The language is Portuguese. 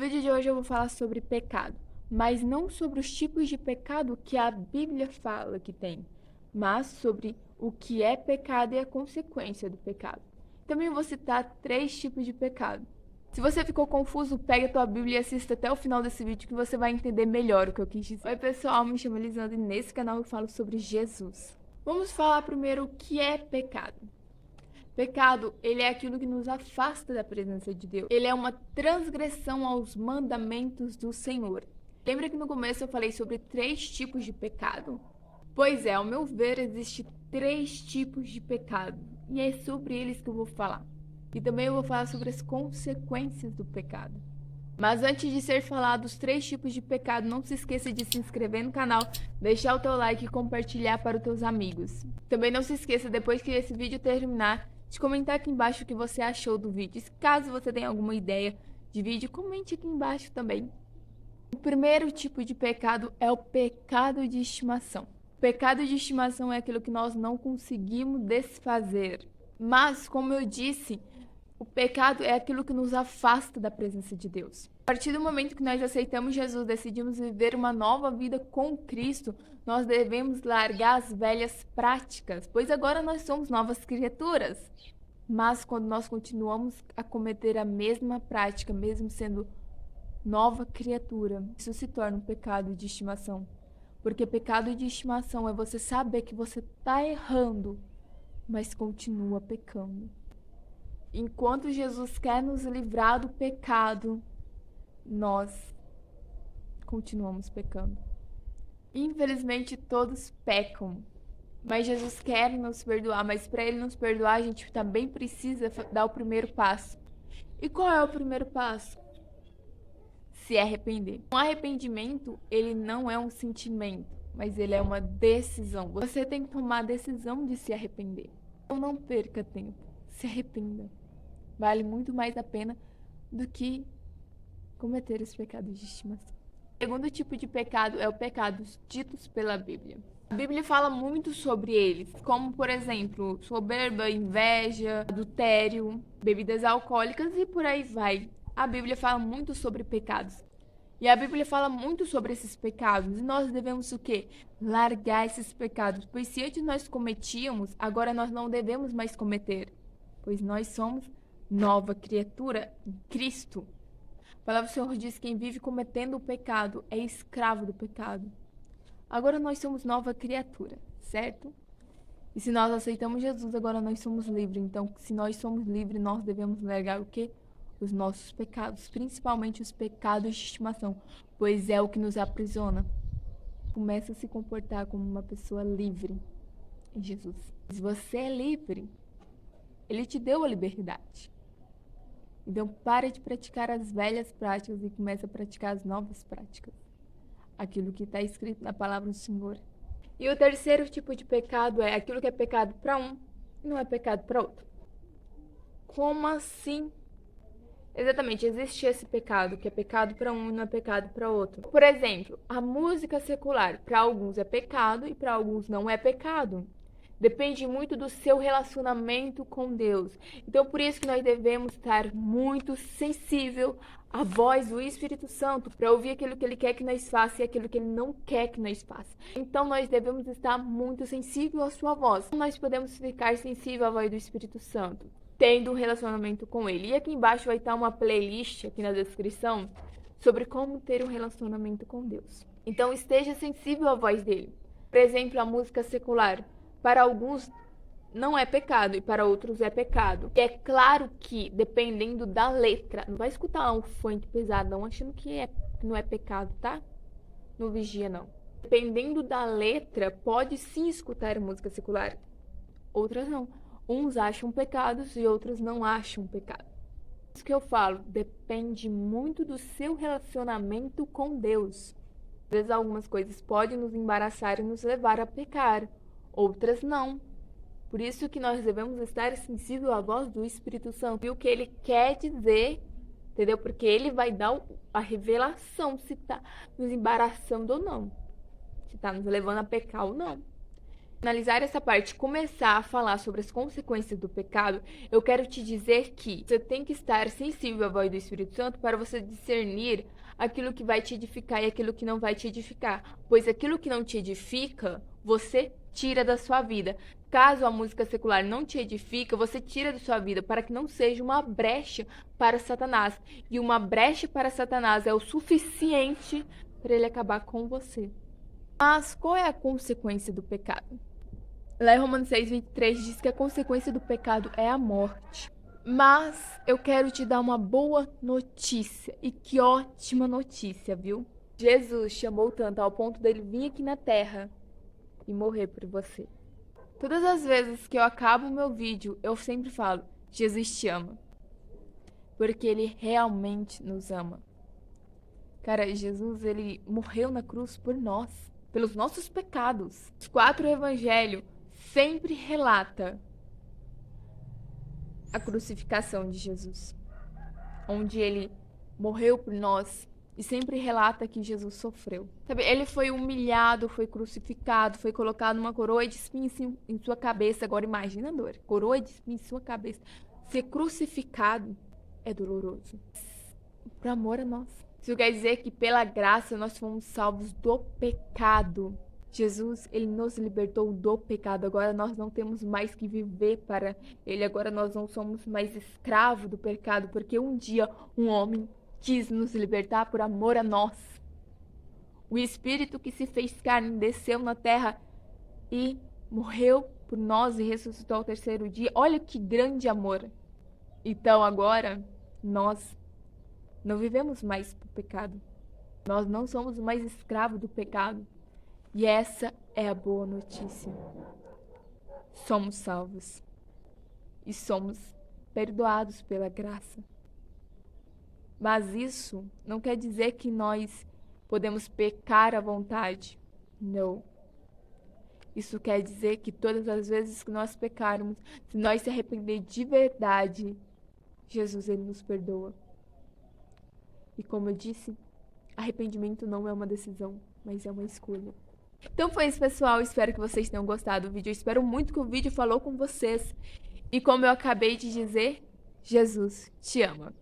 No vídeo de hoje eu vou falar sobre pecado, mas não sobre os tipos de pecado que a Bíblia fala que tem, mas sobre o que é pecado e a consequência do pecado. Também vou citar 3 tipos de pecado. Se você ficou confuso, pegue a tua Bíblia e assista até o final desse vídeo que você vai entender melhor o que eu quis dizer. Oi pessoal, me chamo Elisandra e nesse canal eu falo sobre Jesus. Vamos falar primeiro o que é pecado. Pecado, ele é aquilo que nos afasta da presença de Deus. Ele é uma transgressão aos mandamentos do Senhor. Lembra que no começo eu falei sobre 3 tipos de pecado? Pois é, ao meu ver, existem 3 tipos de pecado. E é sobre eles que eu vou falar. E também eu vou falar sobre as consequências do pecado. Mas antes de ser falado os 3 tipos de pecado, não se esqueça de se inscrever no canal, deixar o teu like e compartilhar para os teus amigos. Também não se esqueça, depois que esse vídeo terminar, de comentar aqui embaixo o que você achou do vídeo. E caso você tenha alguma ideia de vídeo, comente aqui embaixo também. O primeiro tipo de pecado é o pecado de estimação. O pecado de estimação é aquilo que nós não conseguimos desfazer. Mas, como eu disse, o pecado é aquilo que nos afasta da presença de Deus. A partir do momento que nós aceitamos Jesus, decidimos viver uma nova vida com Cristo, nós devemos largar as velhas práticas, pois agora nós somos novas criaturas. Mas quando nós continuamos a cometer a mesma prática, mesmo sendo nova criatura, isso se torna um pecado de estimação. Porque pecado de estimação é você saber que você está errando, mas continua pecando. Enquanto Jesus quer nos livrar do pecado, nós continuamos pecando. Infelizmente, todos pecam, mas Jesus quer nos perdoar. Mas para Ele nos perdoar, a gente também precisa dar o primeiro passo. E qual é o primeiro passo? Se arrepender. O arrependimento, ele não é um sentimento, mas ele é uma decisão. Você tem que tomar a decisão de se arrepender. Então não perca tempo, se arrependa. Vale muito mais a pena do que cometer os pecados de estimação. O segundo tipo de pecado é o pecado ditos pela Bíblia. A Bíblia fala muito sobre eles, como, por exemplo, soberba, inveja, adultério, bebidas alcoólicas e por aí vai. A Bíblia fala muito sobre pecados. E a Bíblia fala muito sobre esses pecados. E nós devemos o quê? Largar esses pecados. Pois se antes nós cometíamos, agora nós não devemos mais cometer. Pois nós somos nova criatura em Cristo. A palavra do Senhor diz que quem vive cometendo o pecado é escravo do pecado. Agora nós somos nova criatura, certo? E se nós aceitamos Jesus, agora nós somos livres. Então, se nós somos livres, nós devemos largar o quê? Os nossos pecados, principalmente os pecados de estimação, pois é o que nos aprisiona. Começa a se comportar como uma pessoa livre em Jesus. Se você é livre, Ele te deu a liberdade. Então, pare de praticar as velhas práticas e comece a praticar as novas práticas. Aquilo que está escrito na palavra do Senhor. E o terceiro tipo de pecado é aquilo que é pecado para um e não é pecado para outro. Como assim? Exatamente, existe esse pecado, que é pecado para um e não é pecado para outro. Por exemplo, a música secular, para alguns é pecado e para alguns não é pecado. Depende muito do seu relacionamento com Deus. Então, por isso que nós devemos estar muito sensível à voz do Espírito Santo para ouvir aquilo que Ele quer que nós faça e aquilo que Ele não quer que nós faça. Então, nós devemos estar muito sensível à sua voz. Nós podemos ficar sensível à voz do Espírito Santo, tendo um relacionamento com Ele. E aqui embaixo vai estar uma playlist, aqui na descrição, sobre como ter um relacionamento com Deus. Então, esteja sensível à voz dEle. Por exemplo, a música secular. Para alguns não é pecado e para outros é pecado. E é claro que, dependendo da letra, não vai escutar um funk pesado não achando que não é pecado, tá? Não vigia, não. Dependendo da letra, pode sim escutar música secular. Outras não. Uns acham pecados e outros não acham pecado. Isso que eu falo, depende muito do seu relacionamento com Deus. Às vezes algumas coisas podem nos embaraçar e nos levar a pecar. Outras não. Por isso que nós devemos estar sensível à voz do Espírito Santo e o que ele quer dizer, entendeu? Porque ele vai dar a revelação se está nos embaraçando ou não, se está nos levando a pecar ou não. Finalizar essa parte, começar a falar sobre as consequências do pecado, eu quero te dizer que você tem que estar sensível à voz do Espírito Santo para você discernir aquilo que vai te edificar e aquilo que não vai te edificar. Pois aquilo que não te edifica, você tira da sua vida. Caso a música secular não te edifica, você tira da sua vida para que não seja uma brecha para Satanás. E uma brecha para Satanás é o suficiente para ele acabar com você. Mas qual é a consequência do pecado? Lá em Romanos 6:23 diz que a consequência do pecado é a morte. Mas eu quero te dar uma boa notícia. E que ótima notícia, viu? Jesus te amou tanto ao ponto dele vir aqui na terra e morrer por você. Todas as vezes que eu acabo o meu vídeo, eu sempre falo: Jesus te ama. Porque ele realmente nos ama. Cara, Jesus, ele morreu na cruz por nós, pelos nossos pecados. Os 4 evangelhos sempre relata a crucificação de Jesus, onde ele morreu por nós e sempre relata que Jesus sofreu. Sabe, ele foi humilhado, foi crucificado, foi colocado uma coroa de espinhos em sua cabeça. Agora imagina a dor, coroa de espinhos em sua cabeça. Ser crucificado é doloroso, por amor a nós. Isso quer dizer que pela graça nós fomos salvos do pecado. Jesus, ele nos libertou do pecado. Agora nós não temos mais que viver para ele. Agora nós não somos mais escravos do pecado, porque um dia um homem quis nos libertar por amor a nós. O Espírito que se fez carne desceu na terra e morreu por nós e ressuscitou ao 3º dia. Olha que grande amor. Então agora nós não vivemos mais por pecado. Nós não somos mais escravos do pecado. E essa é a boa notícia. Somos salvos. E somos perdoados pela graça. Mas isso não quer dizer que nós podemos pecar à vontade. Não. Isso quer dizer que todas as vezes que nós pecarmos, se nós se arrepender de verdade, Jesus, ele nos perdoa. E como eu disse, arrependimento não é uma decisão, mas é uma escolha. Então foi isso, pessoal. Espero que vocês tenham gostado do vídeo. Eu espero muito que o vídeo falou com vocês. E como eu acabei de dizer, Jesus te ama.